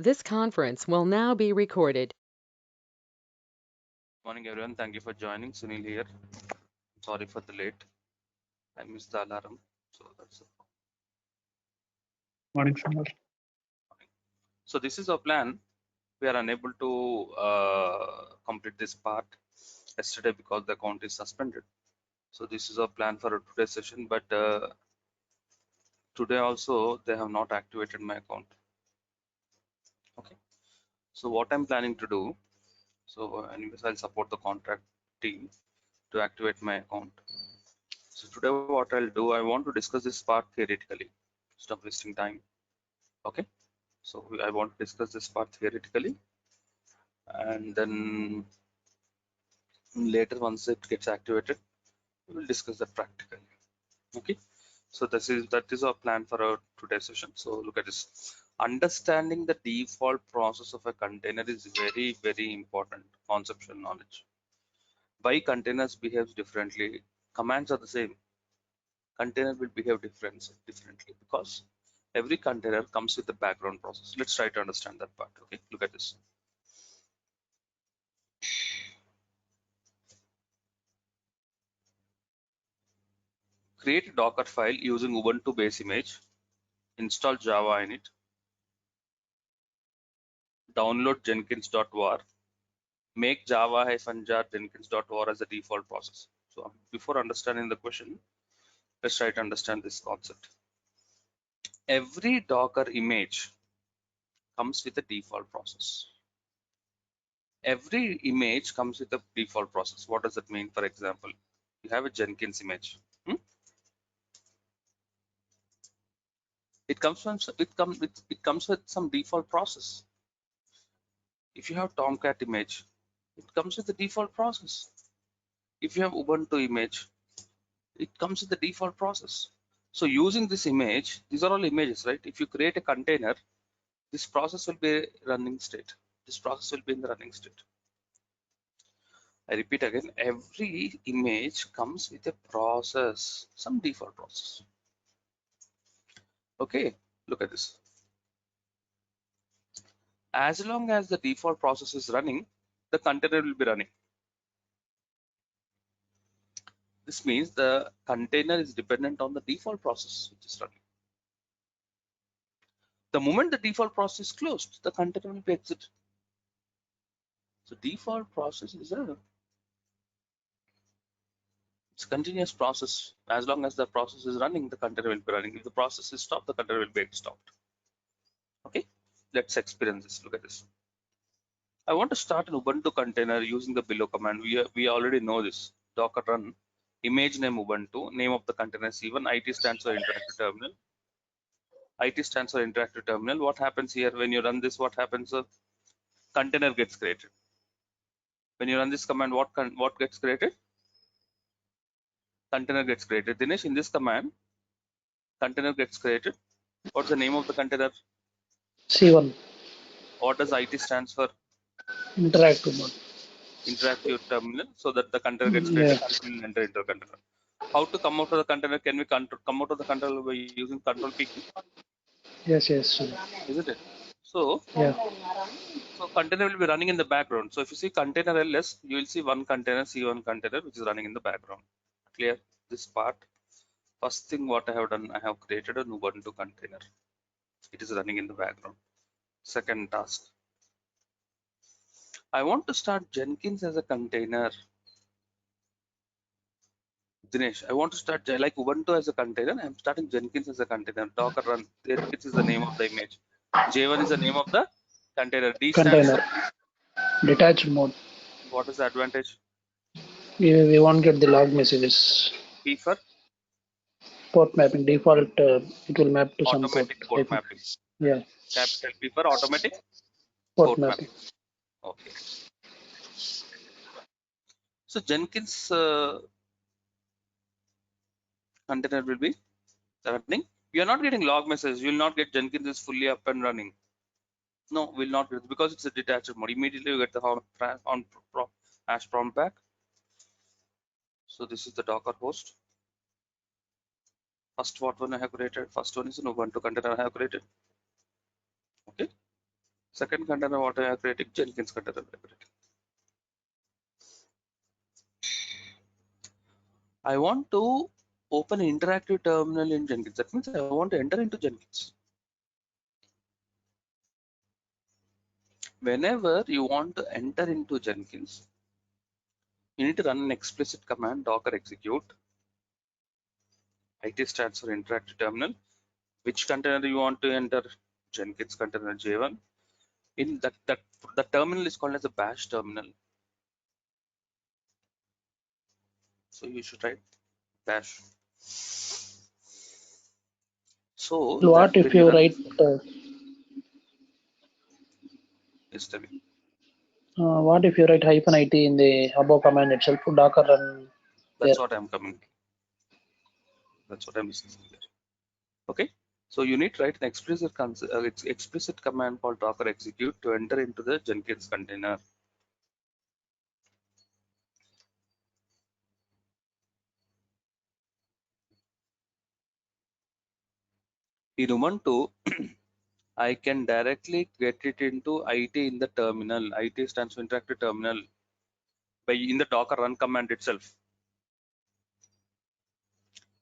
This conference will now be recorded. Morning everyone, thank you for joining. Sunil here. Sorry for the late. I missed the alarm. So that's it. Morning, Sunil. So this is our plan. We are unable to complete this part yesterday because the account is suspended. So this is our plan for today's session, but today also they have not activated my account. Okay. So what I'm planning to do, so anyways, I'll support the contract team to activate my account. So today what I'll do, I want to discuss this part theoretically. Stop wasting time. Okay. So I want to discuss this part theoretically, and then later once it gets activated, we will discuss that practically. Okay. So that is our plan for our today's session. So look at this. Understanding the default process of a container is very important conceptual knowledge. Why containers behaves differently? Commands are the same. Container will behave differently because every container comes with a background process. Let's try to understand that part. Okay, look at this. Create a Docker file using Ubuntu base image, install Java in it, download jenkins.war, make java-jar jenkins.war as a default process. So before understanding the question, let's try to understand this concept. Every Docker image comes with a default process. Every image comes with a default process. What does that mean? For example, you have a Jenkins image. It comes with some default process. If you have Tomcat image, it comes with the default process. If you have Ubuntu image, it comes with the default process. So using this image, these are all images, right? If you create a container, this process will be running state. This process will be in the running state. I repeat again, every image comes with a process, some default process. Okay, look at this. As long as the default process is running, the container will be running. This means the container is dependent on the default process which is running. The moment the default process is closed, the container will be exited. So default process is it's a continuous process. As long as the process is running, the container will be running. If the process is stopped, the container will be stopped. Okay, let's experience this. Look at this. I want to start an Ubuntu container using the below command. We already know this. Docker run image name Ubuntu, name of the container C1, IT stands for interactive terminal. IT stands for interactive terminal. What happens here when you run this? What happens? Container gets created. When you run this command, what gets created? Container gets created. Dinesh, in this command, container gets created. What's the name of the container? C1. What does IT stands for? Interactive mode. Interactive terminal. So that the container gets created, container will enter into the container. How to come out of the container? Can we come out of the container by using control PQ? Yes, Sunil. Isn't it? So, Yeah. so container will be running in the background. So if you see container ls, you will see one container, C1 container, which is running in the background. Clear this part? First thing what I have done, I have created a Ubuntu container. It is running in the background. Second task, I want to start Jenkins as a container. Dinesh, I want to start like Ubuntu as a container. I'm starting Jenkins as a container. Docker run. Jenkins is the name of the image. J1 is the name of the container. D stands Container. for Detached mode. what is the advantage? We won't get the log messages. P for Port mapping. Default, it will map to some port, automatic port I think. mapping. Yeah. Capital P for automatic Port port mapping. mapping. Okay. So Jenkins container will be running. You are not getting log messages. You will not get Jenkins is fully up and running. No, will not get because it's a detached mode. Immediately you get the on hash prompt back. So this is the Docker host. First what one I have created. First one is an Ubuntu container I have created. Okay. Second container what I am creating, Jenkins container library. I want to open interactive terminal in Jenkins. That means I want to enter into Jenkins. Whenever you want to enter into Jenkins, you need to run an explicit command, docker execute. IT stands for interactive terminal. Which container you want to enter? Jenkins container J1. In the terminal is called as a bash terminal. So you should write bash. So What if you write what if you write -it in the above command itself, docker run that's there? what I'm coming. That's what I'm missing here. Okay. So you need to write an explicit command called docker execute to enter into the Jenkins container. In Ubuntu, I can directly get it into IT in the terminal. IT stands for interactive terminal by in the docker run command itself.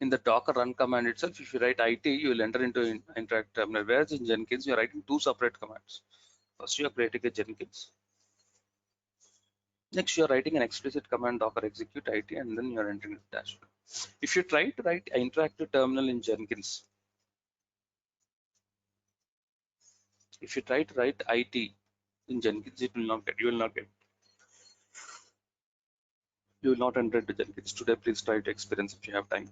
In the docker run command itself, if you write IT, you will enter into interactive terminal. Whereas in Jenkins, you are writing two separate commands. First, you are creating a Jenkins. Next, you are writing an explicit command docker execute IT, and then you are entering the dashboard. If you try to write interactive terminal in Jenkins, if you try to write IT in Jenkins, it will not get. You will not get. You will not enter into Jenkins. Today, please try to experience if you have time.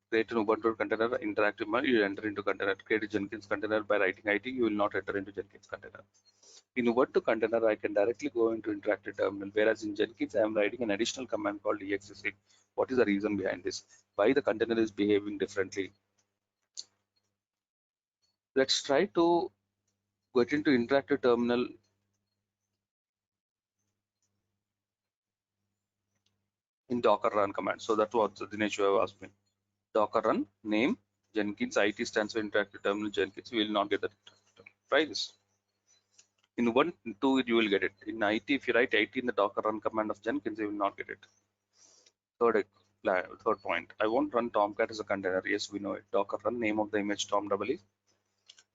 Create an Ubuntu container, interactive mode, you enter into container. Create a Jenkins container by writing IT, you will not enter into Jenkins container. In Ubuntu container, I can directly go into interactive terminal, whereas in Jenkins, I am writing an additional command called exec. What is the reason behind this? Why the container is behaving differently? Let's try to get into interactive terminal in Docker run command. So that's what Dinesh you have asked me. Docker run name Jenkins IT stands for interactive terminal Jenkins. We will not get that. Try this. In Ubuntu, you will get it. In IT, if you write IT in the Docker run command of Jenkins, you will not get it. Third point. I won't run Tomcat as a container. Yes, we know it. Docker run name of the image Tom EE.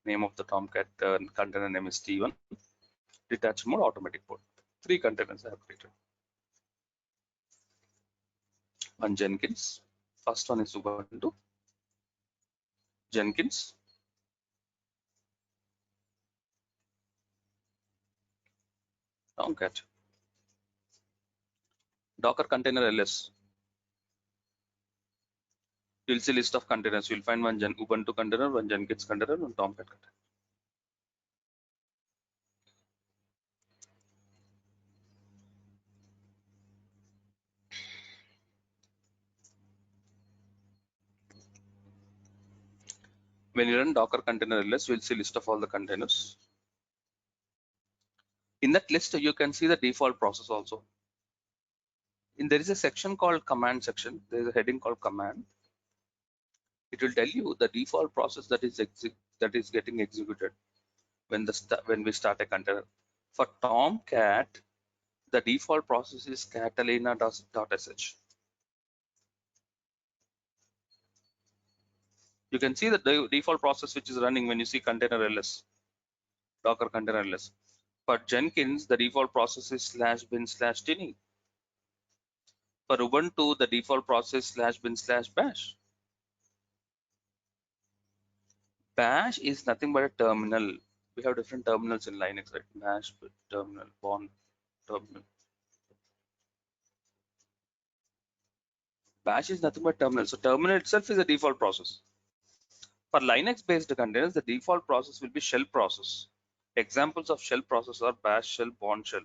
Name of the Tomcat container name is T1. Detached mode automatic port. 3 containers I have created. One Jenkins. First one is Ubuntu. Jenkins. Tomcat. Docker container ls. You'll see list of containers. You'll find one Ubuntu container, one Jenkins container, one Tomcat container. When you run Docker container ls, you'll see list of all the containers. In that list, you can see the default process also. There is a section called command section. There is a heading called command. It will tell you the default process that is getting executed when we start a container. For Tomcat, the default process is catalina.sh. You can see the default process which is running when you see container ls, Docker container ls. For Jenkins, the default process is /bin/tiny. For Ubuntu, the default process /bin/bash. Bash is nothing but a terminal. We have different terminals in Linux, right? Bash terminal, bourne terminal. Bash is nothing but terminal. So terminal itself is a default process. For Linux-based containers, the default process will be shell process. Examples of shell process are bash shell, bourne shell.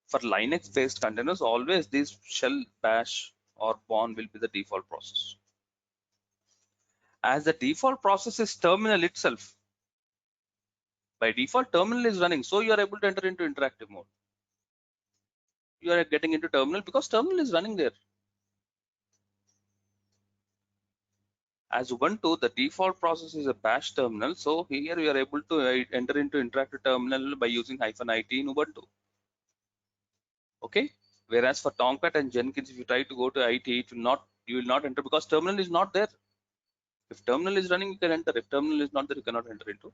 For Linux-based containers, always these shell, bash, or bourne will be the default process. As the default process is terminal itself, by default terminal is running, so you are able to enter into interactive mode. You are getting into terminal because terminal is running there. As Ubuntu, the default process is a bash terminal. So here we are able to enter into interactive terminal by using -it in Ubuntu. Okay. Whereas for Tomcat and Jenkins, if you try to go to IT, you will not enter because terminal is not there. If terminal is running, you can enter. If terminal is not there, you cannot enter into.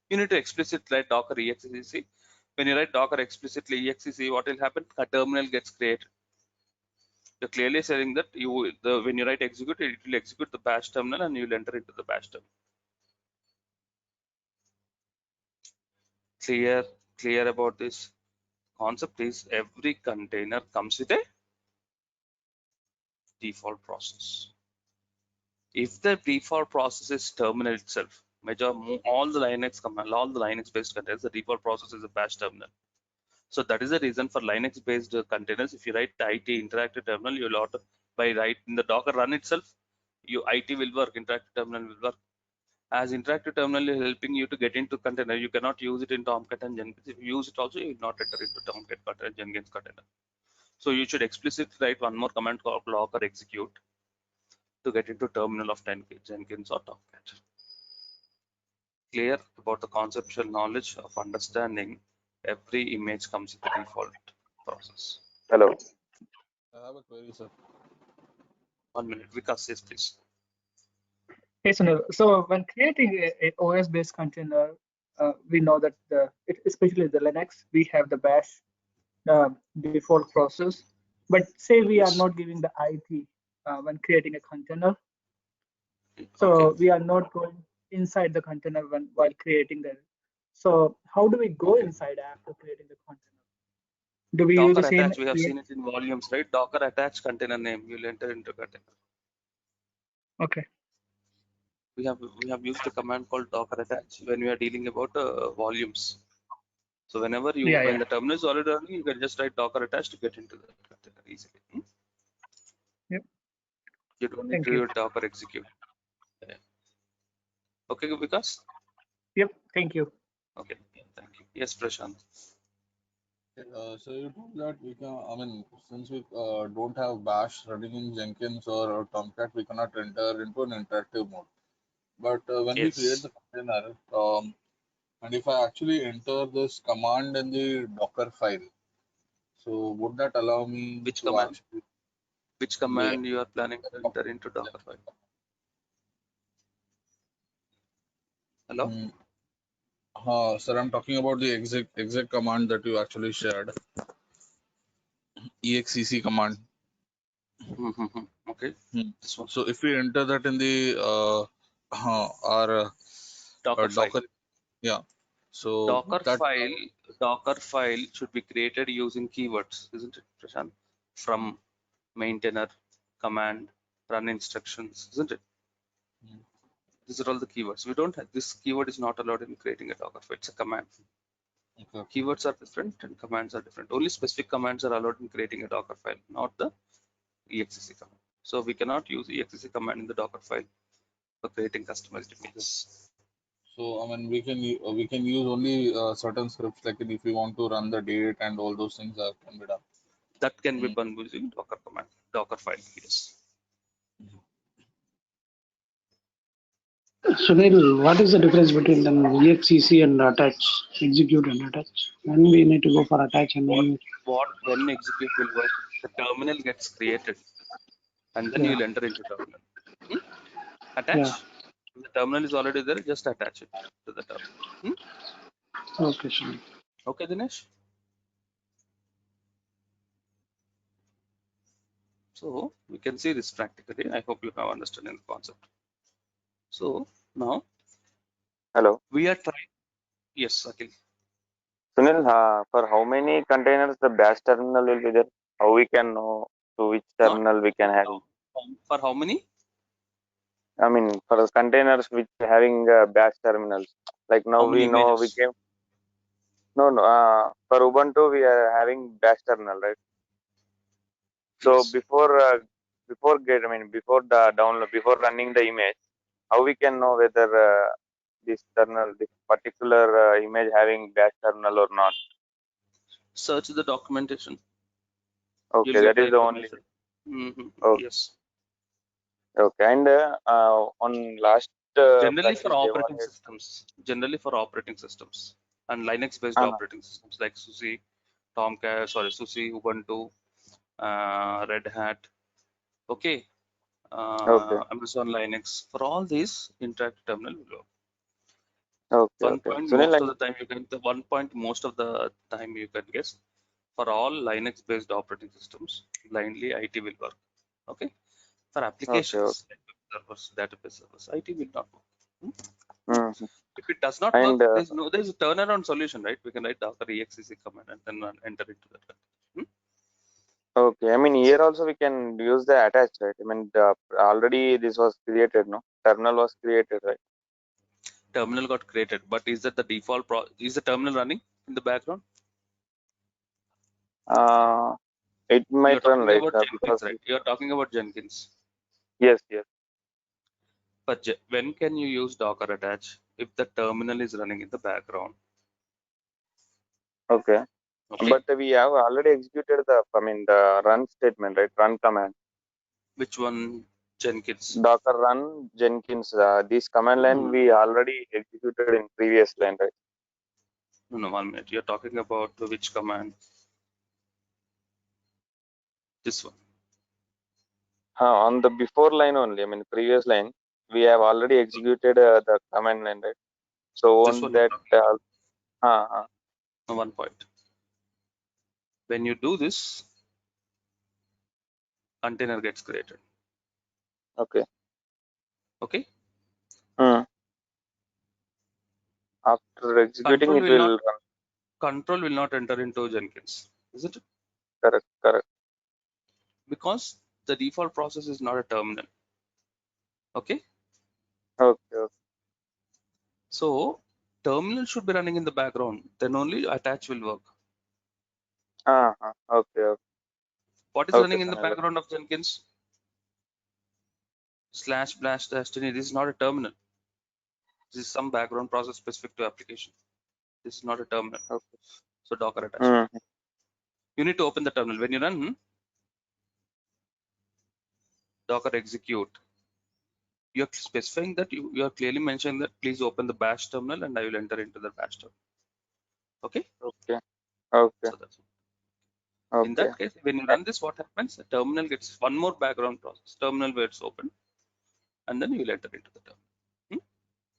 You need to explicitly write Docker execc. When you write Docker explicitly execc, what will happen? A terminal gets created. You're clearly saying that when you write execute, it will execute the bash terminal and you will enter into the bash terminal. Clear about this concept is every container comes with a default process. If the default process is terminal itself, all the Linux command, all the Linux based containers, the default process is a bash terminal. So that is the reason for Linux based containers. If you write IT interactive terminal, you'll auto by writing the Docker run itself, IT will work, interactive terminal will work. As interactive terminal is helping you to get into container, you cannot use it in Tomcat and Jenkins. If you use it also, you will not enter into Tomcat and Jenkins container. So you should explicitly write one more command called Docker execute to get into terminal of Jenkins or Tomcat. Clear about the conceptual knowledge of understanding every image comes with the default process. Hello. I have a query, sir. 1 minute, Vikas, yes, please. Hey, Sunil. So when creating a OS-based container, we know that especially the Linux, we have the bash default process. But say we are not giving the IT when creating a container. So we are not going inside the container while creating that. So how do we go inside after creating the container? Do we use the same? Attach, we have seen it in volumes, right? Docker attach container name, you'll enter into container. Okay. We have used a command called docker attach when we are dealing about volumes. So whenever when the terminal is already running, you can just write docker attach to get into the container easily. Yep. You don't need to do docker execute. Yeah. Okay, Vikas? Yep. Thank you. Okay. Thank you. Yes, Prashant. So you told that we can, since we don't have bash running in Jenkins or Tomcat, we cannot enter into an interactive mode. But when we create the container, and if I actually enter this command in the Docker file, so would that allow me Which to command? actually... Which command you are planning to enter into Docker file? Hello? Sir, I'm talking about the exec command that you actually shared. Execc command. Okay. So if we enter that in the our Docker, yeah. So Docker file should be created using keywords, isn't it, Prashant? From maintainer, command, run instructions, isn't it? These are all the keywords. We don't have this keyword is not allowed in creating a Docker file. It's a command. Okay. Keywords are different and commands are different. Only specific commands are allowed in creating a Docker file, not the exec command. So we cannot use exec command in the Docker file for creating customized images. So we can use only certain scripts, like if we want to run the date and all those things that can be done. That can be done using Docker command, Docker file. Yes. Sunil, what is the difference between the execc and attach, execute and attach? When we need to go for attach and when execute will work, the terminal gets created and then you'll enter into terminal. Attach. If the terminal is already there, just attach it to the terminal. Okay, Sunil. Okay, Dinesh. So we can see this practically. I hope you have understanding the concept. So now, hello. We are trying. Yes, Akhil. Sunil, for how many containers the bash terminal will be there? How we can know to which terminal we can have? For how many? For the containers which having bash terminals. Like now we know images? We came. No. For Ubuntu we are having bash terminal, right? So yes. Before the download, before running the image, how we can know whether this particular image having bash terminal or not? Search the documentation. Okay, that is the only. Okay. Yes. Okay, and on last Generally for practice they operating wanted. systems, and Linux based Uh, operating systems like SUSE, SUSE, Ubuntu, Red Hat, okay, okay, Amazon Linux. For all these, interactive terminal will work. okay, One okay. point Sunil, most of the time you can the one point most of the time you can guess, for all Linux based operating systems, blindly IT will work. Okay. For okay, okay. applications like web servers, database servers, IT will not work. Hmm? Mhm. If it does not work, And there's a turnaround solution, right? We can write docker exec command and then enter into that. okay, I mean here also we can use the attach, right? I mean already this was created, no? Terminal was created, right? Terminal got created, but is that the default is the terminal running in the background? It You're might run, talking right? about Because Jenkins, right? You're talking about Jenkins. yes, yes. But when can you use Docker attach if the terminal is running in the background? Okay. Okay. But we have already executed the run statement, right? Run command. Which one? Jenkins. Docker run Jenkins. This command line Hmm. we already executed in previous line, right? No, 1 minute. You're talking about which command? This one. On the before line only, I mean previous line, we have already executed the command line, right? So This on one you're that, talking about. uh, No, 1 point. When you do this, container gets created. okay. Okay. Hmm. After executing, Control it will will not run. control will not enter into Jenkins, is it? Correct, correct. Because the default process is not a terminal. Okay. Okay, okay. So terminal should be running in the background. Then only attach will work. Okay, okay. What is Okay, running in the Sunil. background of Jenkins? // destiny. This is not a terminal. This is some background process specific to application. This is not a terminal. Okay. So Docker attach. Hmm. You need to open the terminal. When you run Docker execute, you are specifying that you are clearly mentioning that please open the bash terminal and I will enter into the bash terminal. Okay. Okay, okay, So that's in okay. that case, when you run this, what happens? The terminal gets one more background process, terminal where it's open, and then you will enter into the terminal.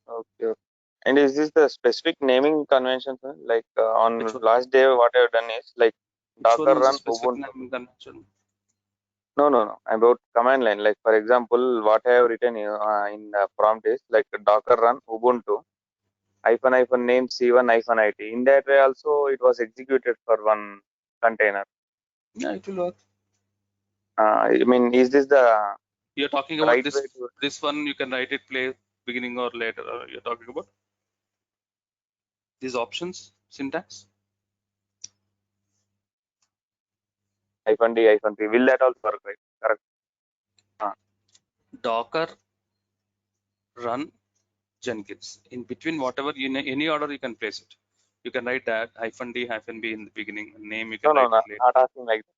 Okay, okay. And is this the specific naming convention, sir? Like Which on one? last day, what I've done is like Which Docker one is the run specific Ubuntu. naming convention? No, no, no. About command line. Like for example, what I have written here, in the prompt is like Docker run Ubuntu hyphen name C1 hyphen IT. In that way also it was executed for one container. Yeah, it will work. I mean, is this the You're talking about right this way to? this one. You can write it play beginning or later. You're talking about these options syntax. Hyphen D hyphen P. Will that also work, right? Correct. Docker run Jenkins. In between whatever in any order you can place it. You can write that -d -b in the beginning. Name you No, can no, write no. it later. Not asking like that.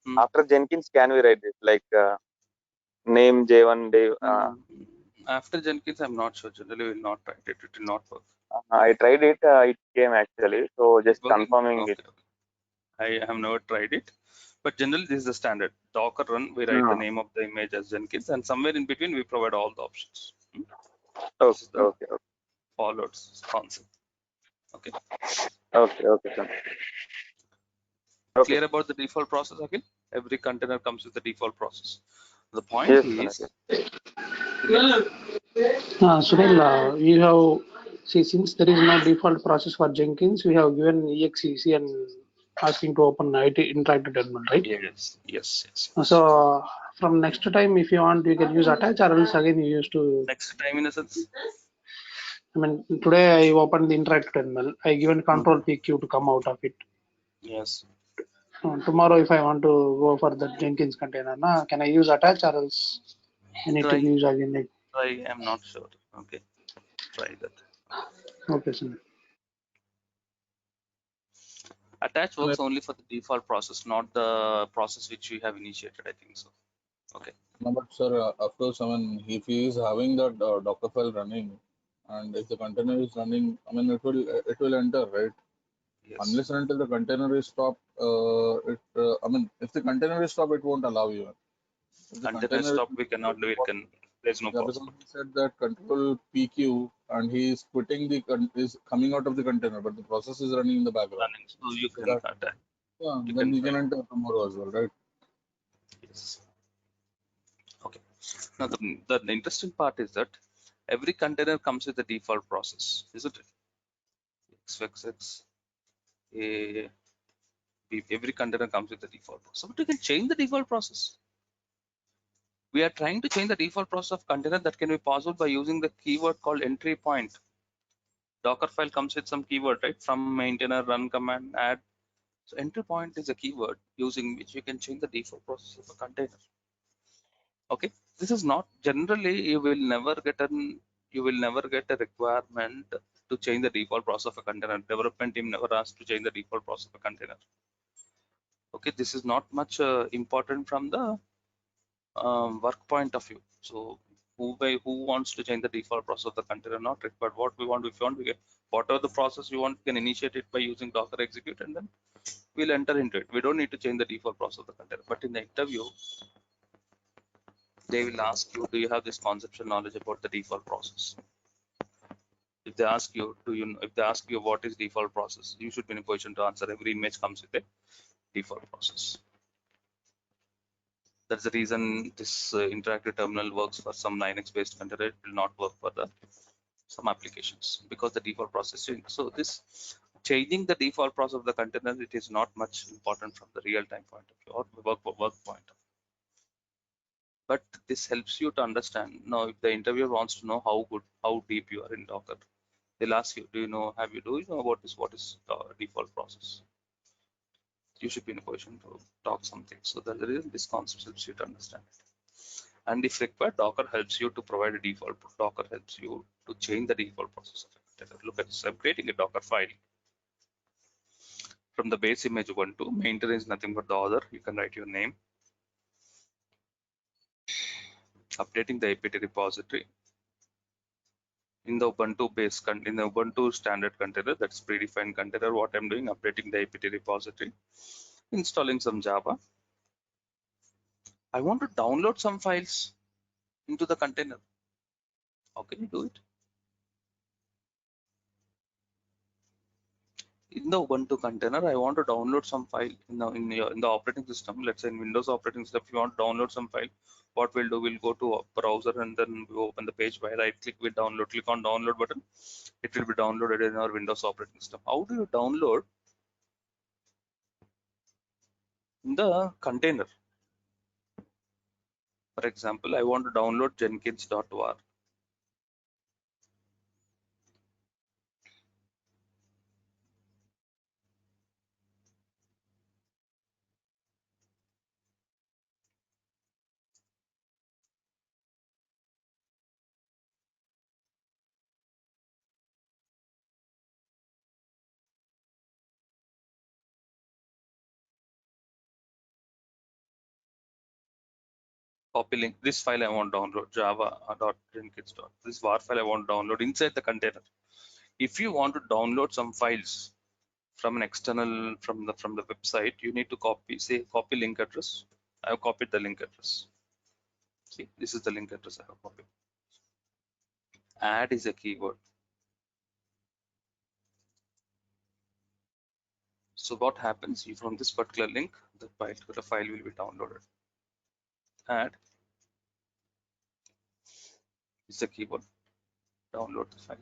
Hmm. After Jenkins, can we write this like name J1 Dave? After Jenkins, I'm not sure. Generally, will not write it. It will not work. I tried it. It came actually. So It's just working. confirming it. Okay. I have never tried it, but generally this is the standard. Docker run, we write the No. name of the image as Jenkins, and somewhere in between we provide all the options. This Okay, is the okay, okay, followed concept. Okay. okay, sir. Okay. Clear about the default process, Akhil? Every container comes with the default process. The point Yes, is, sir. Sunil, you have, see, since there is no default process for Jenkins, we have given exec and asking to open IT interactive terminal, right? yes. So from next time, if you want, you can use attach, or else again you used to. Next time, in a sense. I mean, today I opened the interactive terminal. I given control PQ to come out of it. Yes. Tomorrow, if I want to go for the Jenkins container, can I use attach, or else I need to use again? Try. I'm not sure. Okay. Try that. Okay, sir. Attach works only for the default process, not the process which you have initiated. I think so. Okay. No, but sir, of course, I mean, if he is having that Docker file running, and if the container is running, I mean, it will enter, right? Yes. Unless and until the container is stopped, I mean, if the container is stopped, it won't allow you. If the Container stop, we cannot do it. There's no yeah, process. because he said that control PQ and he is quitting is coming out of the container, but the process is running in the background. Running, so you So can that, attack. yeah, You then can you can enter tomorrow as well, right? Yes. Okay. Now the interesting part is that every container comes with a default process, isn't it? XXX, every container comes with a default process. But you can change the default process. We are trying to change the default process of container. That can be possible by using the keyword called entry point. Docker file comes with some keyword, right? From maintainer, run command, add. So entry point is a keyword using which you can change the default process of a container. Okay, this is not generally you will never get a requirement to change the default process of a container. Development team never asks to change the default process of a container. Okay, this is not much important from the work point of view. So who wants to change the default process of the container? Not required. What we want, if you want, we get whatever the process you want, you can initiate it by using Docker execute, and then we'll enter into it. We don't need to change the default process of the container. But in the interview, they will ask you, do you have this conceptual knowledge about the default process? If they ask you, if they ask you what is default process, you should be in a position to answer. Every image comes with a default process. That's the reason this interactive terminal works for some Linux-based container. It will not work for some applications because the default process changed. So this changing the default process of the container, it is not much important from the real-time point of view or work point of view. But this helps you to understand. Now, if the interviewer wants to know how deep you are in Docker, they'll ask you, do you know about this? What is default process? You should be in a position to talk something. So that's the reason this concept helps you to understand it. And if required, Docker helps you to provide a default. Docker helps you to change the default process of it. Look at this. I'm creating a Docker file from the base image Ubuntu. Maintainer is nothing but the author. You can write your name. Updating the apt repository. In the Ubuntu in the Ubuntu standard container, that's predefined container, what I'm doing, updating the apt repository, installing some Java. I want to download some files into the container. How can you do it? In the Ubuntu container, I want to download some file in the operating system. Let's say in Windows operating system, if you want to download some file, what we'll do, we'll go to a browser and then we open the page by right click, we download, click on download button. It will be downloaded in our Windows operating system. How do you download in the container? For example, I want to download jenkins.war. Copy link. This file I want to download java.jenkins. This var file I want to download inside the container. If you want to download some files from an external from the website, you need to copy link address. I have copied the link address. See, this is the link address I have copied. Add is a keyword. So what happens from this particular link, the particular file will be downloaded. Add is the keyword. Download the file.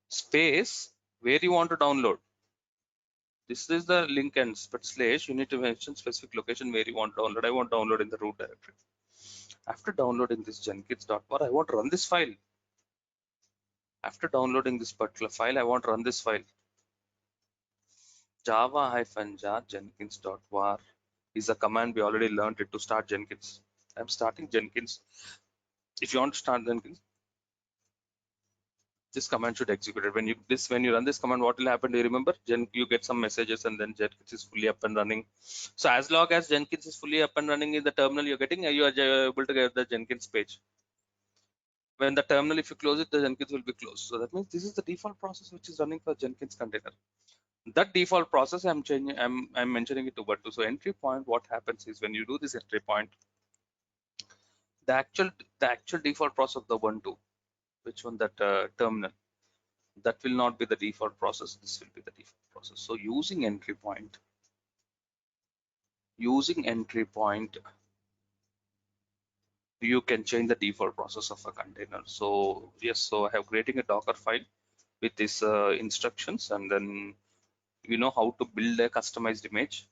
Space where you want to download. This is the link ends, but slash, you need to mention specific location where you want to download. I want to download in the root directory. After downloading this jenkins.war, I want to run this file. After downloading this particular file, I want to run this file. Java-jar jenkins.war is a command we already learned it to start Jenkins. I'm starting Jenkins. If you want to start Jenkins, this command should execute it. When you run this command, what will happen? Do you remember? You get some messages and then Jenkins is fully up and running. So as long as Jenkins is fully up and running in the terminal you're getting, you are able to get the Jenkins page. When the terminal, if you close it, the Jenkins will be closed. So that means this is the default process which is running for Jenkins container. That default process I'm mentioning it to Ubuntu. So entry point, what happens is when you do this entry point, the actual default process of the Ubuntu, which one, that terminal, that will not be the default process. This will be the default process. So using entry point, you can change the default process of a container. So yes, so I have creating a Docker file with these instructions, and then you know how to build a customized image.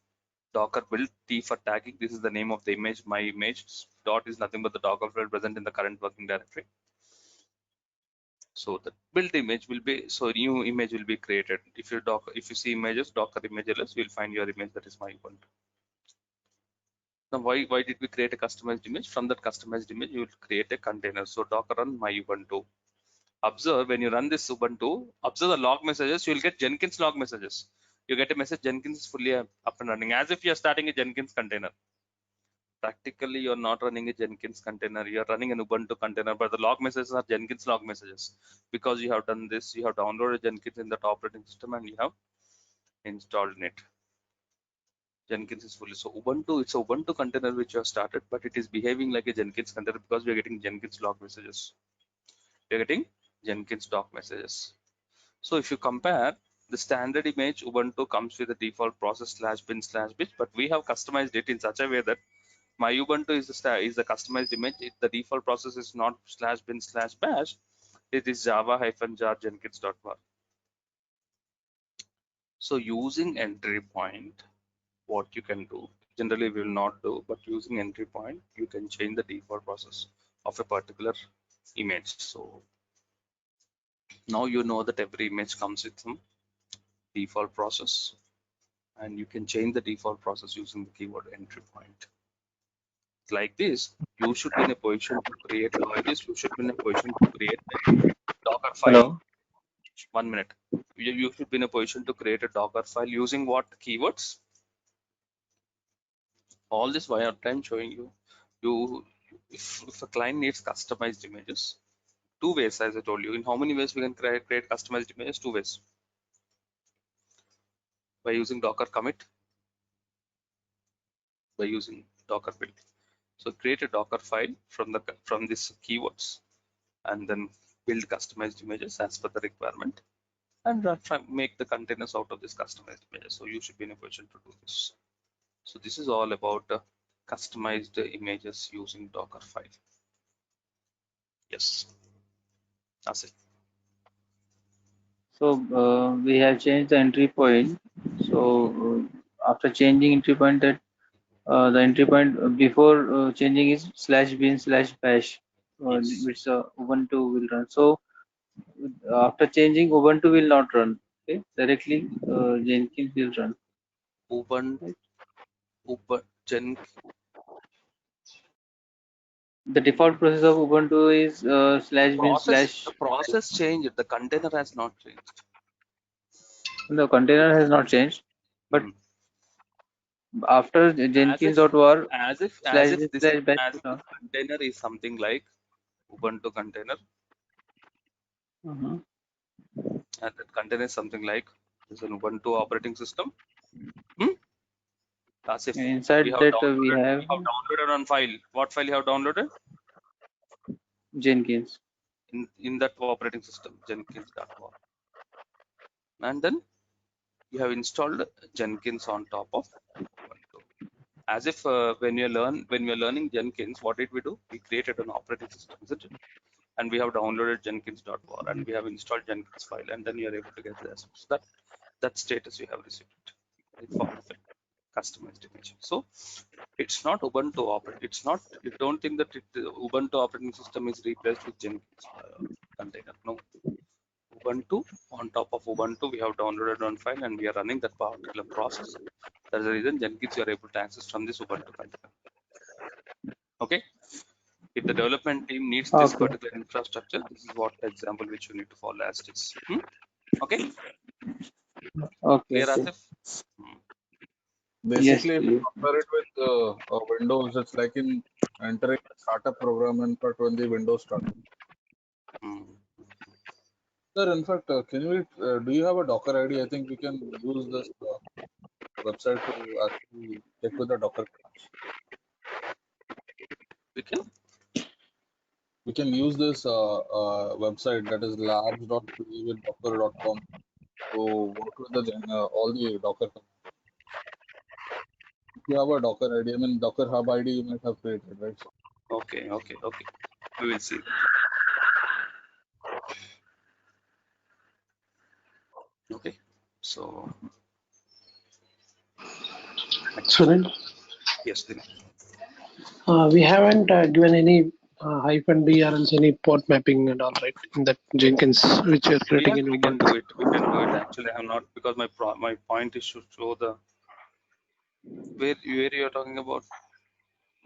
Docker build T for tagging. This is the name of the image. My image dot is nothing but the Docker file present in the current working directory. So the build image will be, so new image will be created. If you see images, Docker imageless, you'll find your image, that is my Ubuntu. Now why did we create a customized image? From that customized image, you will create a container. So Docker run my Ubuntu. Observe when you run this Ubuntu, observe the log messages, you will get Jenkins log messages. You get a message Jenkins is fully up and running, as if you are starting a Jenkins container. Practically, you're not running a Jenkins container, you're running an Ubuntu container, but the log messages are Jenkins log messages. Because you have done this, you have downloaded Jenkins in that operating system and you have installed it. Jenkins is fully, so Ubuntu, it's a Ubuntu container which you have started, but it is behaving like a Jenkins container because we are getting Jenkins log messages. We're getting Jenkins doc messages. So if you compare the standard image, Ubuntu comes with the default process /bin/bit, but we have customized it in such a way that my Ubuntu is the customized image. The default process is not /bin/bash. It is java-jar jenkins.var. So using entry point, what you can do, generally we will not do, but using entry point, you can change the default process of a particular image. So now you know that every image comes with some default process, and you can change the default process using the keyword entry point. Like this, you should be in a position to create, like this, you should be in a position to create a Docker file. Hello. 1 minute. You should be in a position to create a Docker file using what keywords? All this while I'm showing you, if a client needs customized images, 2 ways, as I told you. In how many ways we can create customized images? 2 ways. By using Docker commit, by using Docker build. So create a Docker file from these keywords, and then build customized images as per the requirement, and make the containers out of this customized images. So you should be in a position to do this. So this is all about customized images using Docker file. Yes, that's it. So we have changed the entry point. So after changing entry point, that the entry point before changing is /bin/bash, Yes. which Ubuntu will run. So after changing, Ubuntu will not run. Okay, directly Jenkins will run. The default process of Ubuntu is /bin/. The process changed. The container has not changed. The container has not changed, but after Jenkins.var, as if this container is something like Ubuntu container, and that container is something like this an Ubuntu operating system. As if inside we have that downloaded, we have downloaded on file. What file you have downloaded? Jenkins. In that operating system, Jenkins.var, and then you have installed Jenkins on top of Ubuntu. As if when we are learning Jenkins, what did we do? We created an operating system, isn't it? And we have downloaded Jenkins.var, and we have installed Jenkins file, and then you are able to get this. So that status you have received in form of a customized image. So it's not Ubuntu operating. It's not. You don't think that Ubuntu operating system is replaced with Jenkins container. No. Ubuntu, on top of Ubuntu, we have downloaded one file and we are running that particular process. That's the reason Jenkins you are able to access from this Ubuntu container. Okay. If the development team needs this Okay. particular infrastructure, this is what the example which you need to follow as it is. Okay. Okay. Clear, Okay. Asif? Yes. Basically, if you compare it with Windows, it's like in entering a startup program and but when the Windows starts. Sir, in fact, can we do you have a Docker ID? I think we can use this website to actually check with the Docker commands. We can use this website that is labs.playwithdocker.com to work with the all the Docker commands. If you have a Docker ID, I mean Docker Hub ID, you might have created, right? Okay. We will see. Okay. So. Sunil, Yes, Dinesh. we haven't given any -d or else any port mapping and all, right, in that Jenkins which you're creating in We can do Ubuntu. it. Actually, I have not, because my point is to show the where you are talking about.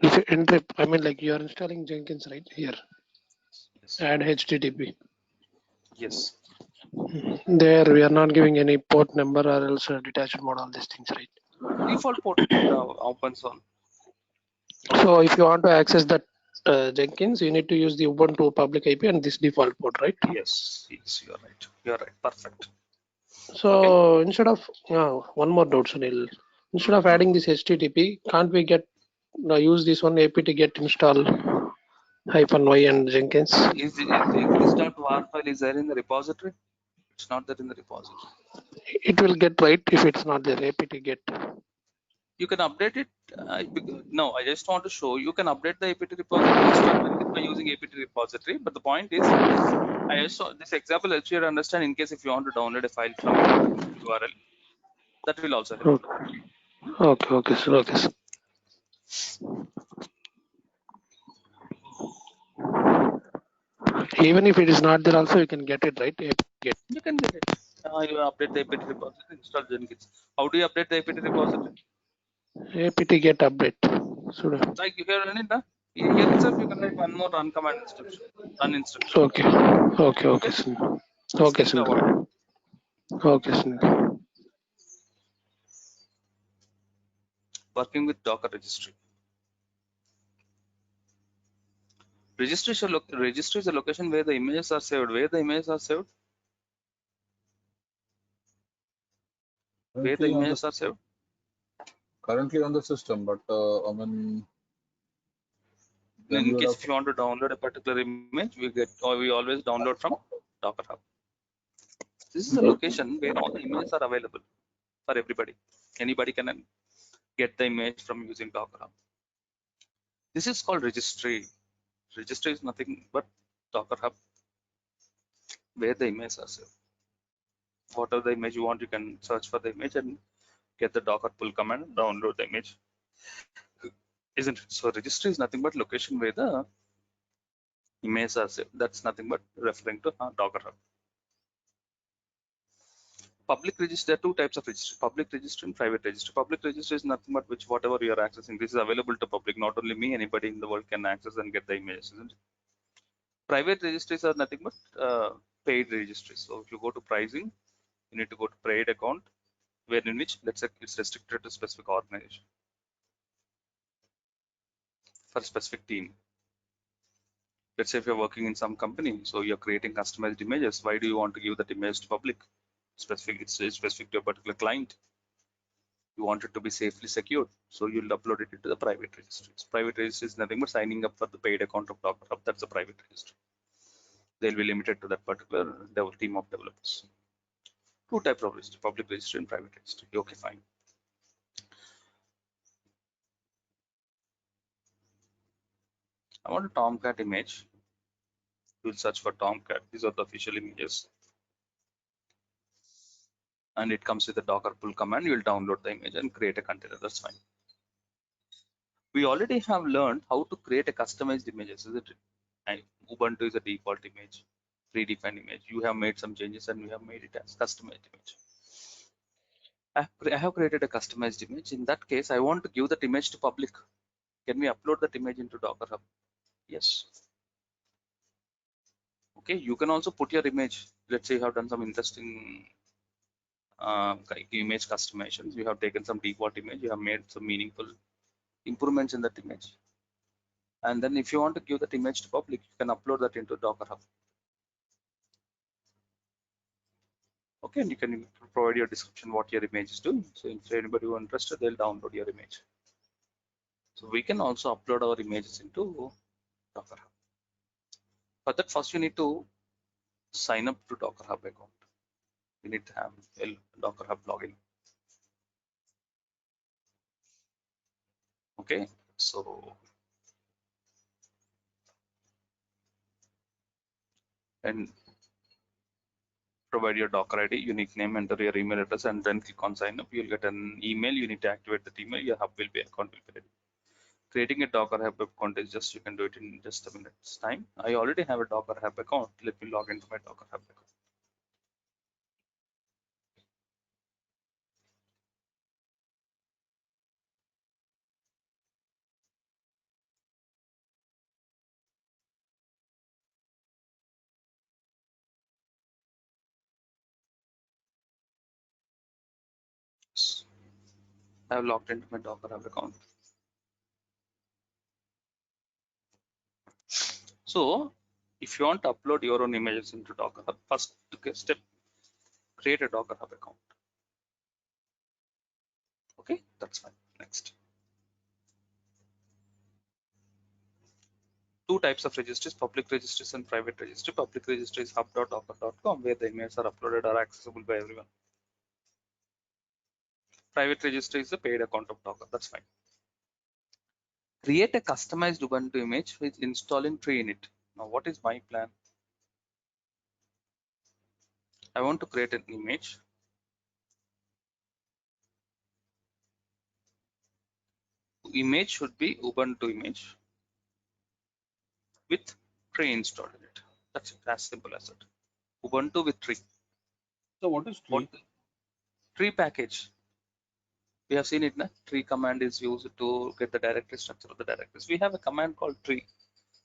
If you enter, I mean, like you are installing Jenkins right here. Yes. Add HTTP. Yes. There we are not giving any port number or else detached mode, all these things, right? Default port opens on. So if you want to access that Jenkins, you need to use the Ubuntu public IP and this default port, right? Yes, you're right. You're right. Perfect. So instead of one more doubt, Sunil. Instead of adding this HTTP, can't we get use this one apt get install -y and Jenkins? Is this.war file is there in the repository? It's not there in the repository. It will get right if it's not there. apt get. You can update it. No, I just want to show you can update the apt repository by using apt repository. But the point is, I just saw this example helps you to understand in case if you want to download a file from URL. That will also help. Okay, sir. Okay, sir. Even if it is not there, also you can get it, right? Get. You can get it. You update the apt repository, install Jenkins. How do you update the apt repository? apt get update. Like you can run it. Here itself you can write one more run command instruction. Run instruction. Okay, sir. Okay, sir. Okay, sir. Working with Docker registry. Registry is a location where the images are saved. Where the images are saved? Where the images are saved? Currently on the system, but I mean, in case if you want to download a particular image, we always download from Docker Hub. This is a location where all the images are available for everybody. Anybody can get the image from using Docker Hub. This is called registry. Registry is nothing but Docker Hub where the images are saved. Whatever the image you want, you can search for the image and get the Docker pull command and download the image. Isn't it? So registry is nothing but location where the images are saved. That's nothing but referring to Docker Hub. Public registry, there are two types of registry: public registry and private registry. Public registry is nothing but whatever you are accessing. This is available to public. Not only me, anybody in the world can access and get the images, isn't it? Private registries are nothing but paid registries. So if you go to pricing, you need to go to paid account, where in which, let's say, it's restricted to specific organization for a specific team. Let's say if you're working in some company, so you're creating customized images. Why do you want to give that image to public? It's specific to a particular client. You want it to be safely secured, so you'll upload it into the private registries. Private registry is nothing but signing up for the paid account of Docker Hub. That's a private registry. They'll be limited to that particular team of developers. Two types of registry: public registry and private registry. Okay, fine. I want a Tomcat image. You'll search for Tomcat. These are the official images. And it comes with a Docker pull command. You'll download the image and create a container. That's fine. We already have learned how to create a customized images, isn't it? And Ubuntu is a default image, predefined image. You have made some changes and we have made it as customized image. I have created a customized image. In that case, I want to give that image to public. Can we upload that image into Docker Hub? Yes. Okay, you can also put your image. Let's say you have done some interesting image customizations. You have taken some default image, you have made some meaningful improvements in that image. And then if you want to give that image to public, you can upload that into Docker Hub. Okay, and you can provide your description what your image is doing. So if anybody who is interested, they'll download your image. So we can also upload our images into Docker Hub. But that first you need to sign up to Docker Hub account. You need to have a Docker Hub login. Okay, so and provide your Docker ID, unique name, enter your email address, and then click on sign up. You'll get an email. You need to activate that email. Your hub will be account will be ready. Creating a Docker Hub account is just, you can do it in just a minute's time. I already have a Docker Hub account. Let me log into my Docker Hub account. I have logged into my Docker Hub account. So if you want to upload your own images into Docker Hub, first step, create a Docker Hub account. Okay, that's fine. Next. Two types of registries, public registries and private registry. Public registry is hub.docker.com, where the images are uploaded or accessible by everyone. Private registry is a paid account of Docker. That's fine. Create a customized Ubuntu image with installing tree in it. Now, what is my plan? I want to create an image. Image should be Ubuntu image with tree installed in it. That's it, as simple as it. Ubuntu with tree. So what is tree? Tree package. We have seen it. Tree command is used to get the directory structure of the directories. We have a command called tree.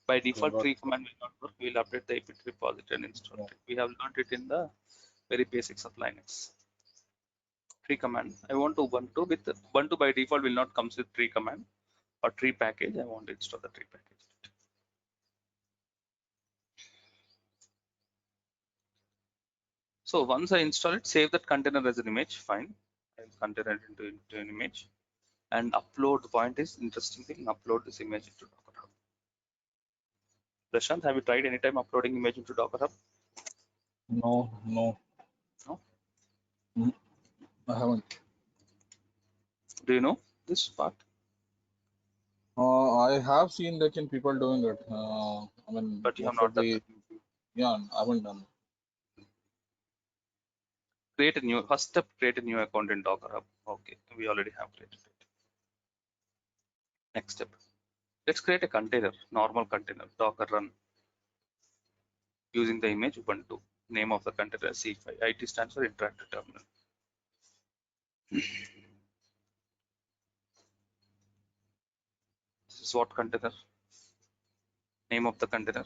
By default, tree command will not work. We will update the apt repository and install it. We have learned it in the very basics of Linux. Tree command. I want to Ubuntu with Ubuntu by default will not comes with tree command or tree package. I want to install the tree package. So once I install it, save that container as an image. Fine. I'll container it into an image and upload. The point is interesting thing. Upload this image into Docker Hub. Prashant, have you tried anytime uploading image into Docker Hub? No. No? I haven't. Do you know this part? I have seen like in people doing it. I mean, but you have not done that. Yeah, I haven't done. Create a new, first step, create a new account in Docker Hub. Okay, we already have created it. Next step, let's create a container, normal container, Docker run, using the image Ubuntu. Name of the container C5. IT stands for interactive terminal. This is what container? Name of the container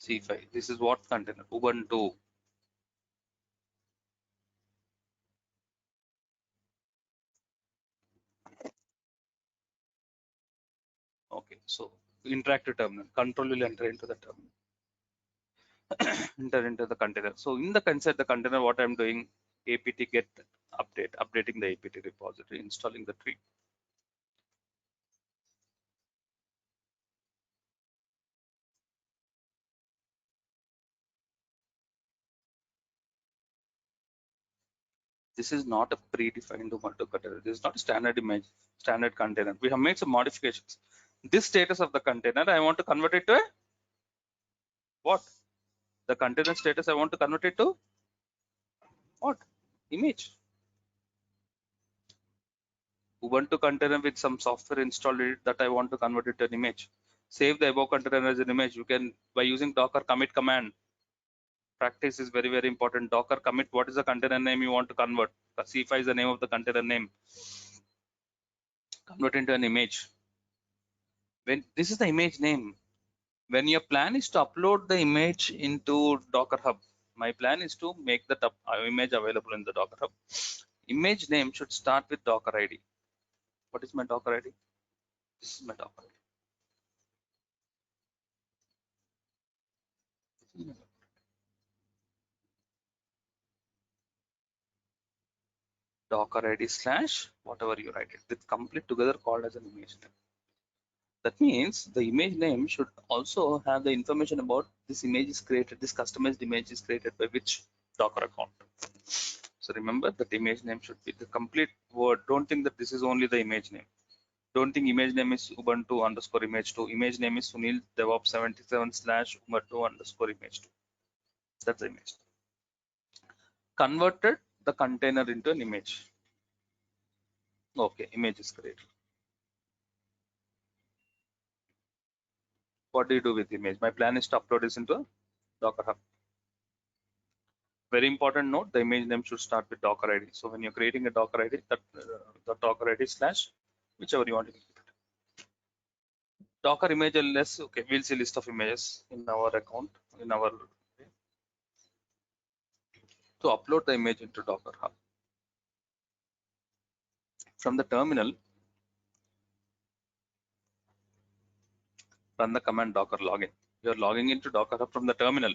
C5. This is what container? Ubuntu. Okay, so interactive terminal. Control will enter into the terminal. Enter into the container. So in the inside the container, what I'm doing, apt get update, updating the apt repository, installing the tree. This is not a predefined Ubuntu container. This is not a standard image, standard container. We have made some modifications. This status of the container, I want to convert it to a what? The container status, I want to convert it to what? Image. Ubuntu container with some software installed in it that I want to convert it to an image. Save the above container as an image. You can, by using Docker commit command. Practice is very, very important. Docker commit, what is the container name you want to convert? C5 is the name of the container name. Convert into an image. When this is the image name, when your plan is to upload the image into Docker Hub, my plan is to make the image available in the Docker Hub. Image name should start with Docker ID. What is my Docker ID? This is my Docker ID. Docker ID / whatever you write it. It's complete together called as an image name. That means the image name should also have the information about this image is created, this customized image is created by which Docker account. So remember that image name should be the complete word. Don't think that this is only the image name. Don't think image name is Ubuntu_image2. Image name is Sunil DevOps 77 / Ubuntu_image2. That's the image. Converted the container into an image. Okay, image is created. What do you do with image? My plan is to upload this into a Docker Hub. Very important note, the image name should start with Docker ID. So when you're creating a Docker ID, that the Docker ID / whichever you want to keep it. Docker image ls, okay, we'll see list of images in our account, in our, to upload the image into Docker Hub. From the terminal, run the command docker login. You're logging into Docker Hub from the terminal.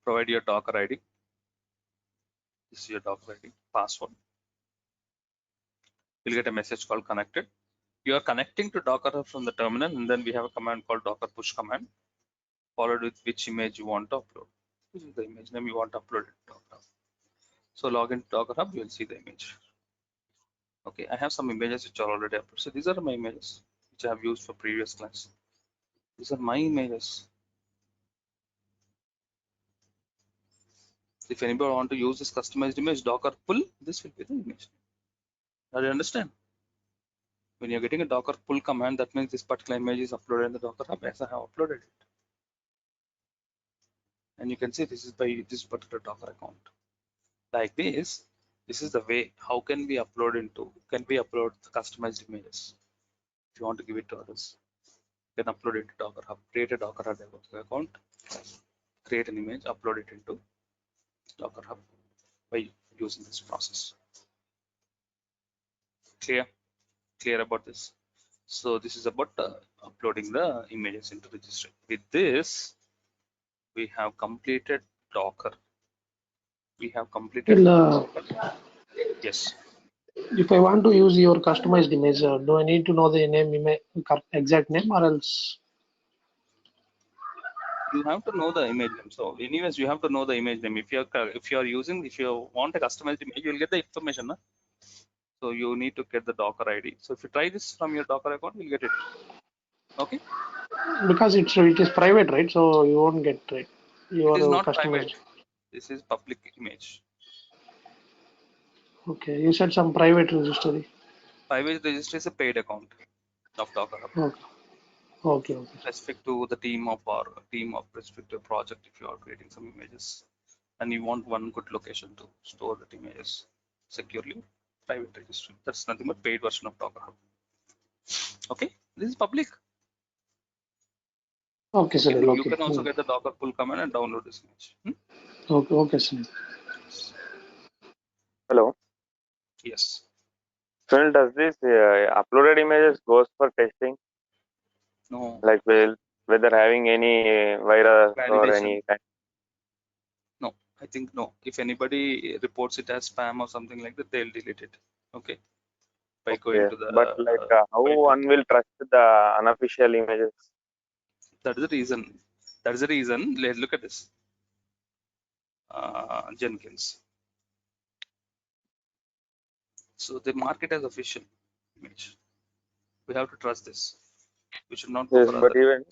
Provide your Docker ID. This is your Docker ID, password. You'll get a message called connected. You are connecting to Docker Hub from the terminal, and then we have a command called docker push command, followed with which image you want to upload. This is the image name you want to upload it to Docker Hub. So log into Docker Hub, you will see the image. Okay, I have some images which are already uploaded. So these are my images which I have used for previous class. These are my images. If anybody want to use this customized image, Docker pull, this will be the image. Now do you understand? When you're getting a Docker pull command, that means this particular image is uploaded in the Docker Hub as I have uploaded it. And you can see this is by this particular Docker account. Like this is the way how can we upload the customized images. If you want to give it to others, you can upload it to Docker Hub, create a Docker Hub account, create an image, upload it into Docker Hub by using this process. Clear about this? So this is about uploading the images into registry. With this, we have completed Docker. We have completed. Well, Yes. if I want to use your customized image, do I need to know the name, exact name, or else? You have to know the image name. So anyways, you have to know the image name. If you want a customized image, you'll get the information. Huh? So you need to get the Docker ID. So if you try this from your Docker account, you'll get it. Okay. Because it is private, right? So you won't get it. It is not private. This is public image. Okay, you said some private registry. Private registry is a paid account of Docker Hub. Okay. Specific to the team of specific to a project. If you are creating some images and you want one good location to store the images securely, private registry. That's nothing but paid version of Docker Hub. Okay, this is public. Okay, sir. You can also get the Docker pull command and download this image. Okay, sir. Hello. Yes. So does this uploaded images goes for testing? No. Like whether having any virus Validation. or any. No, I think no. If anybody reports it as spam or something like that, they'll delete it. Okay. By going to the. But like how one will trust the unofficial images? That is the reason. Let's look at this. Jenkins. So they mark it as official image. We have to trust this. We should not go for but other. Even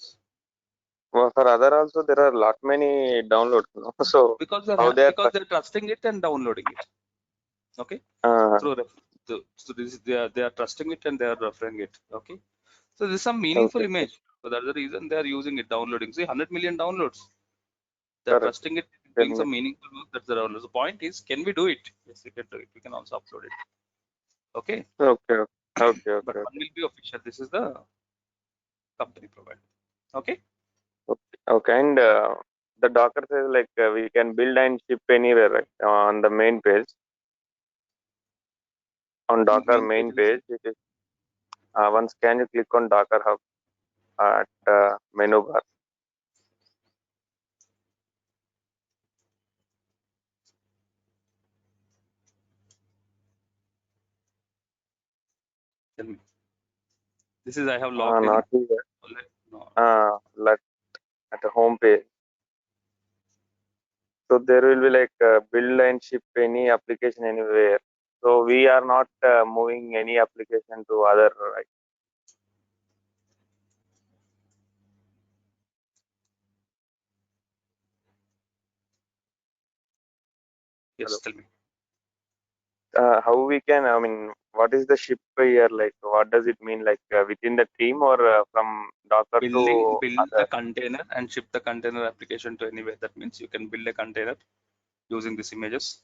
for other also there are lot many downloads. No? So because they're trusting it and downloading it. Okay. So they are trusting it and they are referring it. Okay. So this is some meaningful image. So that's the reason they are using it, downloading. See, 100 million downloads. They're trusting it, doing some meaningful work. That's the download. The point is, can we do it? Yes, we can do it. We can also upload it. Okay. Okay. Okay. But one will be official. This is the company provided. Okay. Okay. And the Docker says like we can build and ship anywhere, right? On the main page. On Docker main page, it is once can you click on Docker Hub at menu bar. Tell me. This is I have logged Not in. here. No. Let at the home page. So there will be like build and ship any application anywhere. So we are not moving any application to other, right? Yes, tell me. How we can, I mean, what is the ship here? Like, what does it mean? Like within the team or from Docker to Build other? a container and ship the container application to anywhere. That means you can build a container using these images.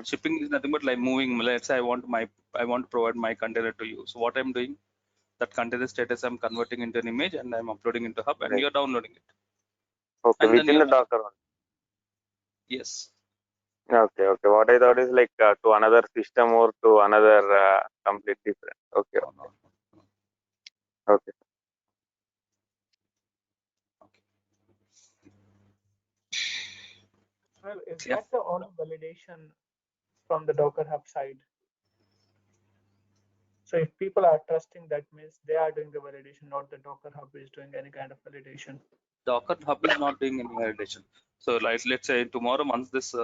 Shipping is nothing but like moving. Let's say I want to provide my container to you. So what I'm doing, that container status I'm converting into an image and I'm uploading into Hub, and you're downloading it. Okay, And within the Docker one. Yes. Okay. What I thought is like to another system or to another complete different. Okay. No. Okay. Well, is that the only validation from the Docker Hub side? So if people are trusting, that means they are doing the validation, not the Docker Hub is doing any kind of validation. Docker Hub is not doing any validation. So like, let's say tomorrow, once this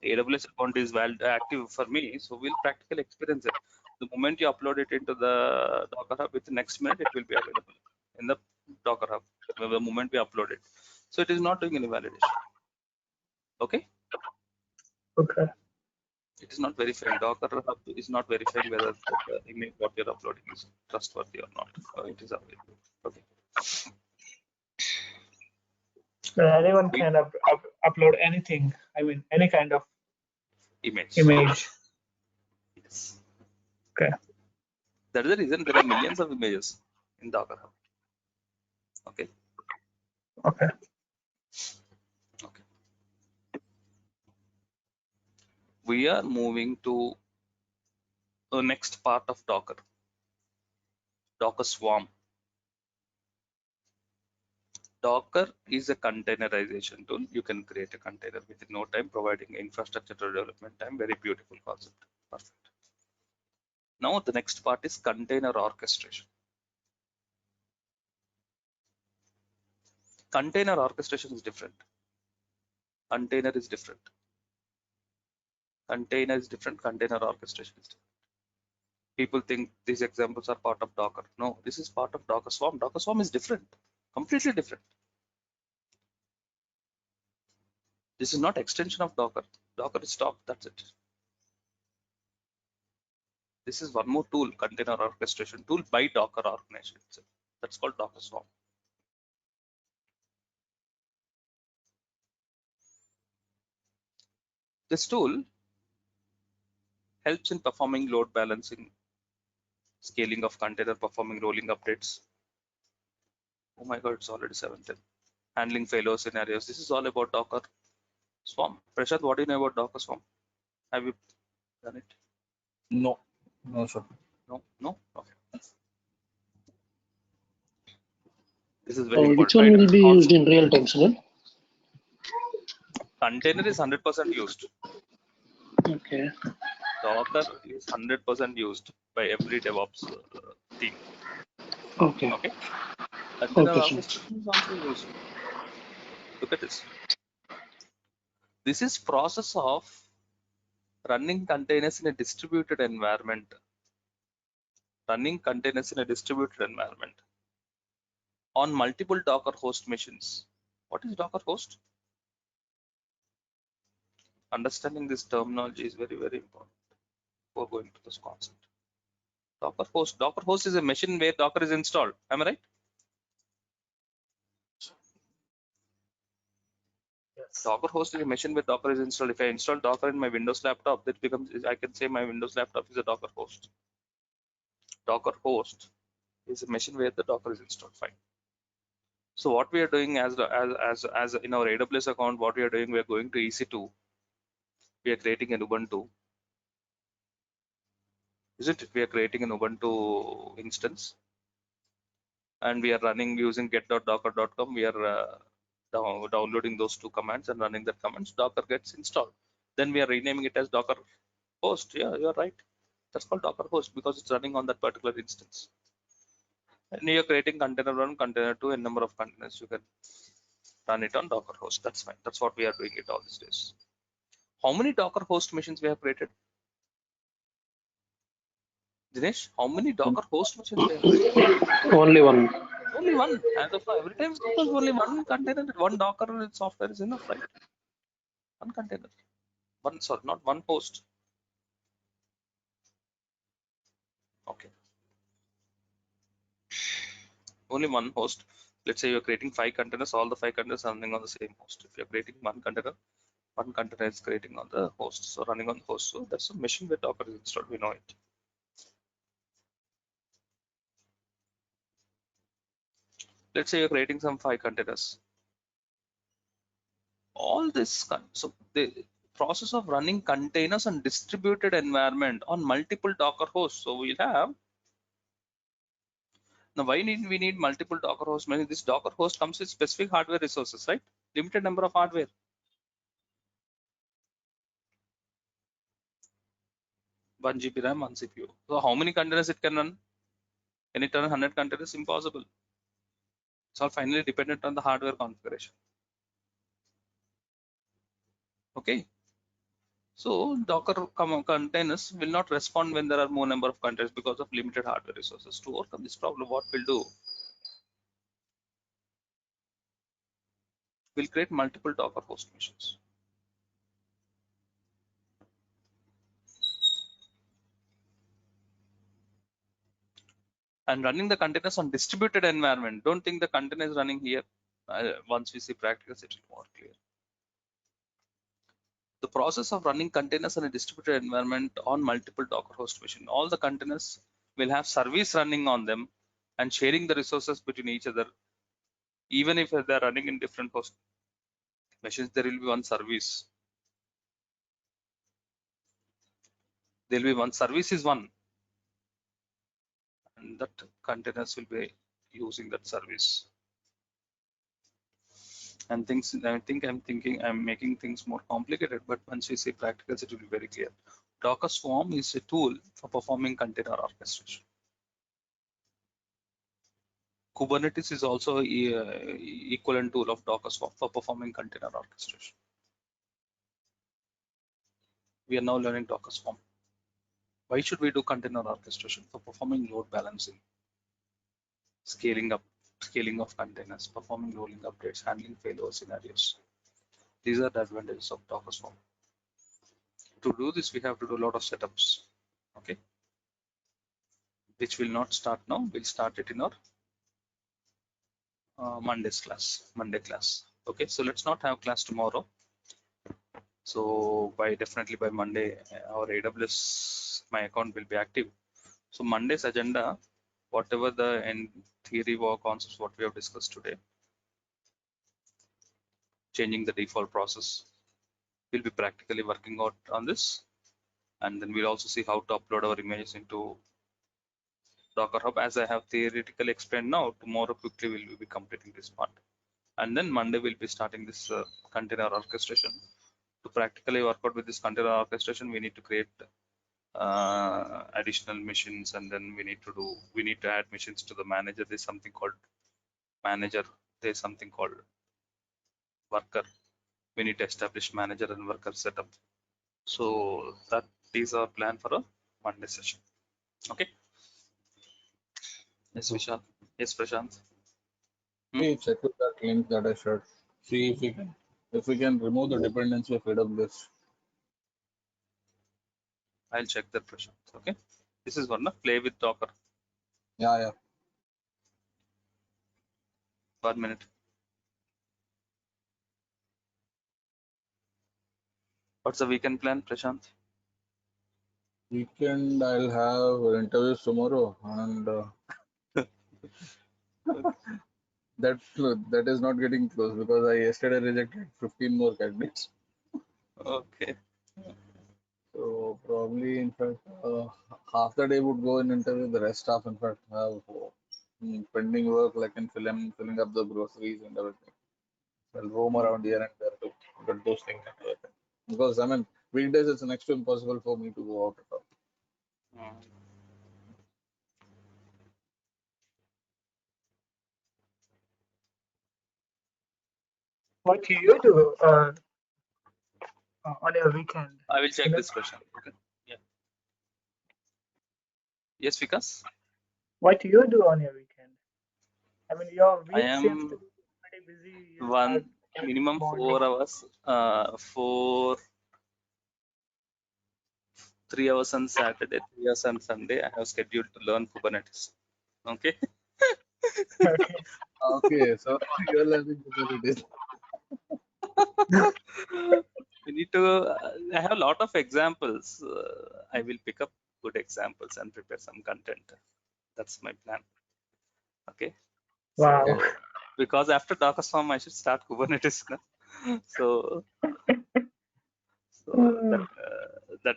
AWS account is active for me, so we'll practically experience it. The moment you upload it into the Docker Hub, within the next minute it will be available in the Docker Hub the moment we upload it. So it is not doing any validation. Okay. It is not verifying. Docker Hub is not verifying whether the image what you're uploading is trustworthy or not. It is available. Okay. So anyone can upload anything. I mean, any kind of image. Yes. Okay. That is the reason there are millions of images in Docker Hub. Okay. We are moving to the next part of Docker. Docker Swarm. Docker is a containerization tool. You can create a container within no time, providing infrastructure to development time. Very beautiful concept. Perfect. Now the next part is container orchestration. Container orchestration is different. Container is different. Container is different. Container orchestration is different. People think these examples are part of Docker. No, this is part of Docker Swarm. Docker Swarm is different, completely different. This is not extension of Docker. Docker is stopped. That's it. This is one more tool, container orchestration tool by Docker organization itself. That's called Docker Swarm. This tool helps in performing load balancing, scaling of container, performing rolling updates. Oh my God, it's already 7:10. Handling failure scenarios. This is all about Docker Swarm. Prashant, what do you know about Docker Swarm? Have you done it? No, sir. No. Okay. This is very important. Which one will be used in real time, sir? Container is 100% used. Okay. Docker is 100% used by every DevOps team. Okay. Container orchestration is also used. Look at this. This is process of running containers in a distributed environment. Running containers in a distributed environment on multiple Docker host machines. What is Docker host? Understanding this terminology is very, very important before going to this concept. Docker host is a machine where Docker is installed. Am I right? Yes. Docker host is a machine where Docker is installed. If I install Docker in my Windows laptop, that becomes, I can say my Windows laptop is a Docker host. Docker host is a machine where the Docker is installed. Fine. So what we are doing as in our AWS account, what we are doing, we are going to EC2. We are creating an Ubuntu. Isn't it? We are creating an Ubuntu instance, and we are running using get.docker.com. We are downloading those two commands and running that commands. Docker gets installed. Then we are renaming it as Docker host. Yeah, you are right. That's called Docker host because it's running on that particular instance. And you're creating container 1, container 2, and number of containers. You can run it on Docker host. That's fine. That's what we are doing it all these days. How many Docker host machines we have created? Dinesh, how many Docker host machines we have created? Only one. Only one. As of now, every time suppose only one container, one Docker software is enough, right? One container. One, sorry, not one host. Okay. Only one host. Let's say you're creating 5 containers, all the 5 containers are running on the same host. If you're creating one container is creating on the host, so running on the host. So that's a machine where Docker is installed. We know it. Let's say you're creating some 5 containers. All this, so the process of running containers on distributed environment on multiple Docker hosts. So we'll have, now why we need multiple Docker hosts? Meaning this Docker host comes with specific hardware resources, right? Limited number of hardware. One GB RAM, one CPU. So how many containers it can run? Can it run 100 containers? Impossible. It's all finally dependent on the hardware configuration. Okay. So Docker containers will not respond when there are more number of containers because of limited hardware resources. To overcome this problem, what we'll do, we'll create multiple Docker host machines. And running the containers on distributed environment. Don't think the container is running here. Once we see practicals, it will be more clear. The process of running containers in a distributed environment on multiple Docker host machine. All the containers will have service running on them and sharing the resources between each other. Even if they're running in different host machines, there will be one service. There will be one service is one, and that containers will be using that service. And things, I'm making things more complicated, but once we see practicals, it will be very clear. Docker Swarm is a tool for performing container orchestration. Kubernetes is also an equivalent tool of Docker Swarm for performing container orchestration. We are now learning Docker Swarm. Why should we do container orchestration? For performing load balancing, scaling up, scaling of containers, performing rolling updates, handling failure scenarios. These are the advantages of Docker Swarm. To do this, we have to do a lot of setups, okay, which will not start now. We'll start it in our Monday class. Okay, so let's not have class tomorrow. So definitely by Monday, our AWS, my account will be active. So Monday's agenda, whatever the end theory or concepts what we have discussed today, changing the default process, we'll be practically working out on this, and then we'll also see how to upload our images into Docker Hub. As I have theoretically explained now, tomorrow quickly we'll be completing this part, and then Monday we'll be starting this container orchestration. To practically work out with this container orchestration, we need to create additional machines, and then we need to add machines to the manager. There's something called manager, there's something called worker. We need to establish manager and worker setup. So that is our plan for a Monday session. Okay. Yes, Vishal. Yes, Prashant. Please check with that link that I shared. See if we can remove the dependency of AWS. I'll check that, Prashant. Okay. This is one, play with Docker. Yeah. 1 minute. What's the weekend plan, Prashant? Weekend, I'll have interviews tomorrow, and that is not getting close because I yesterday rejected 15 more candidates. Okay. So probably, in fact, half the day would go in interview. The rest half, in fact, have pending work like in filling up the groceries and everything. I'll roam around here and there to get those things and everything. Because I mean, weekdays it's next to impossible for me to go out at all. What do you do on your weekend? I will check this question. Okay. Yeah. Yes, Vikas. What do you do on your weekend? I mean, your I week seems to am be pretty busy. You start minimum morning. 4 hours. 3 hours on Saturday, 3 hours on Sunday. I have scheduled to learn Kubernetes. Okay. Okay. Okay, so you're learning Kubernetes. We need to. I have a lot of examples. I will pick up good examples and prepare some content. That's my plan. Okay. Wow. So, because after Docker Swarm, I should start Kubernetes now. So that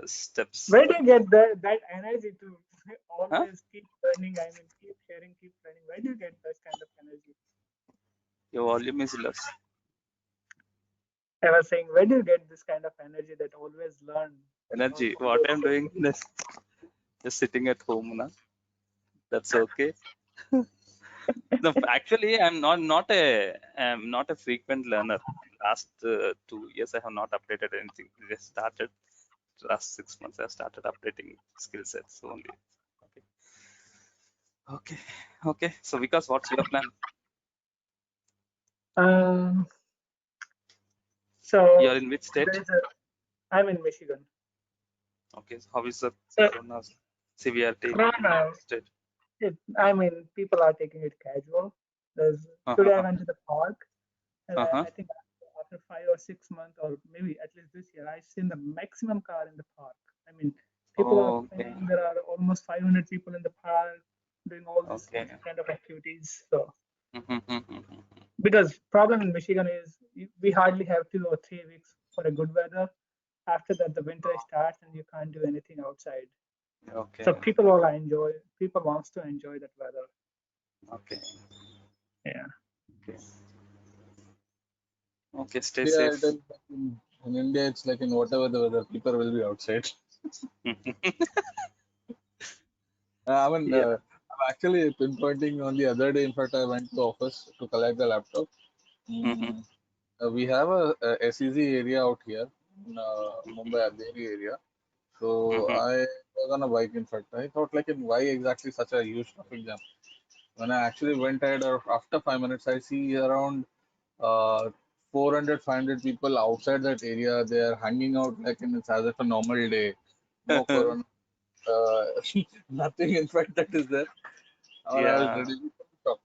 steps. Where do you get that energy to always keep learning? I mean, keep sharing, keep learning. Where do you get that kind of energy? Your volume is less. I was saying, where do you get this kind of energy that always learn? Energy. What I'm doing is just sitting at home now. That's okay. No, actually, I'm not a frequent learner. Last 2 years, I have not updated anything. I just started. Last 6 months, I started updating skill sets only. Okay. So, Vikas, what's your plan? So You're in which state? I'm in Michigan. Okay. So how is the corona severity in state? I mean, people are taking it casual. Today I went to the park, and I think after 5 or 6 months, or maybe at least this year, I've seen the maximum car in the park. I mean, people are playing. There are almost 500 people in the park doing all these kind of activities. So, because problem in Michigan is we hardly have 2 or 3 weeks for a good weather. After that, the winter starts and you can't do anything outside. Okay. So people wants to enjoy that weather. Okay. Yeah. Okay. Stay safe. In India, it's like in whatever the weather, people will be outside. I mean, I'm actually pinpointing on the other day. In fact, I went to office to collect the laptop. We have a SEZ area out here in Mumbai, Andheri area. So I was on a bike. In fact, I thought like, why exactly such a huge traffic jam? When I actually went ahead, after 5 minutes, I see around 400, 500 people outside that area. They are hanging out like it's as if a normal day. No corona, nothing. In fact, that is there. I was really shocked.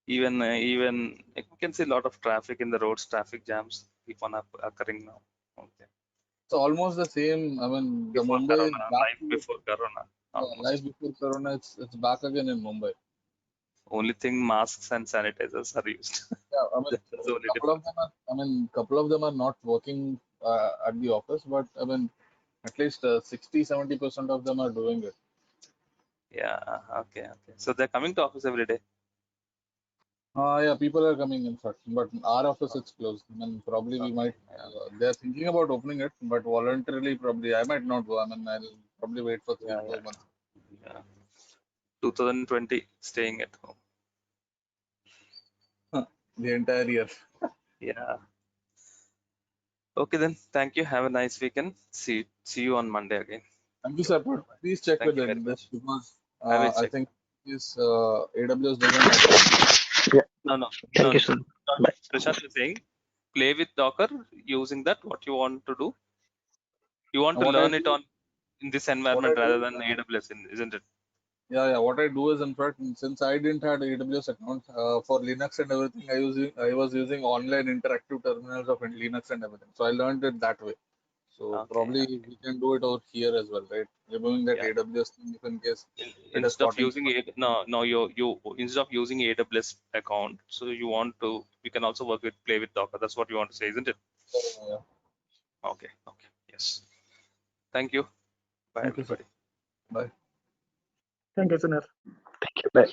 Even you can see a lot of traffic in the roads. Traffic jams keep on occurring now. Okay. It's almost the same. I mean, the Before Mumbai Corona, life before Corona. Life before Corona, it's back again in Mumbai. Only thing, masks and sanitizers are used. Yeah, I mean, couple of them are not working at the office, but I mean, at least 60-70% of them are doing it. Yeah. Okay. So they're coming to office every day. Yeah, people are coming, in fact, but our office is closed. I mean, probably we might. They're thinking about opening it, but voluntarily, probably I might not go. I mean, I'll probably wait for 3-4 months. Yeah. 2020, staying at home. The entire year. Yeah. Okay then. Thank you. Have a nice weekend. See you on Monday again. Thank you, sir. Please check with them because I think this AWS doesn't have. Yeah. No. Thank you, sir. Bye. Prashant is saying, play with Docker using that. What you want to do? You want to learn it in this environment rather than AWS, isn't it? Yeah. What I do is, in fact, since I didn't have AWS account for Linux and everything, I was using online interactive terminals of Linux and everything. So I learned it that way. So Okay. probably we can do it over here as well, right? Removing that Yeah. AWS thing if in case it is Instead of starting. using it, no, you instead of using AWS account, so you can also play with Docker. That's what you want to say, isn't it? Yeah. Okay. Yes. Thank you. Bye, Thank you, sir. everybody. Bye. Thank you, Sunil. Thank you. Bye.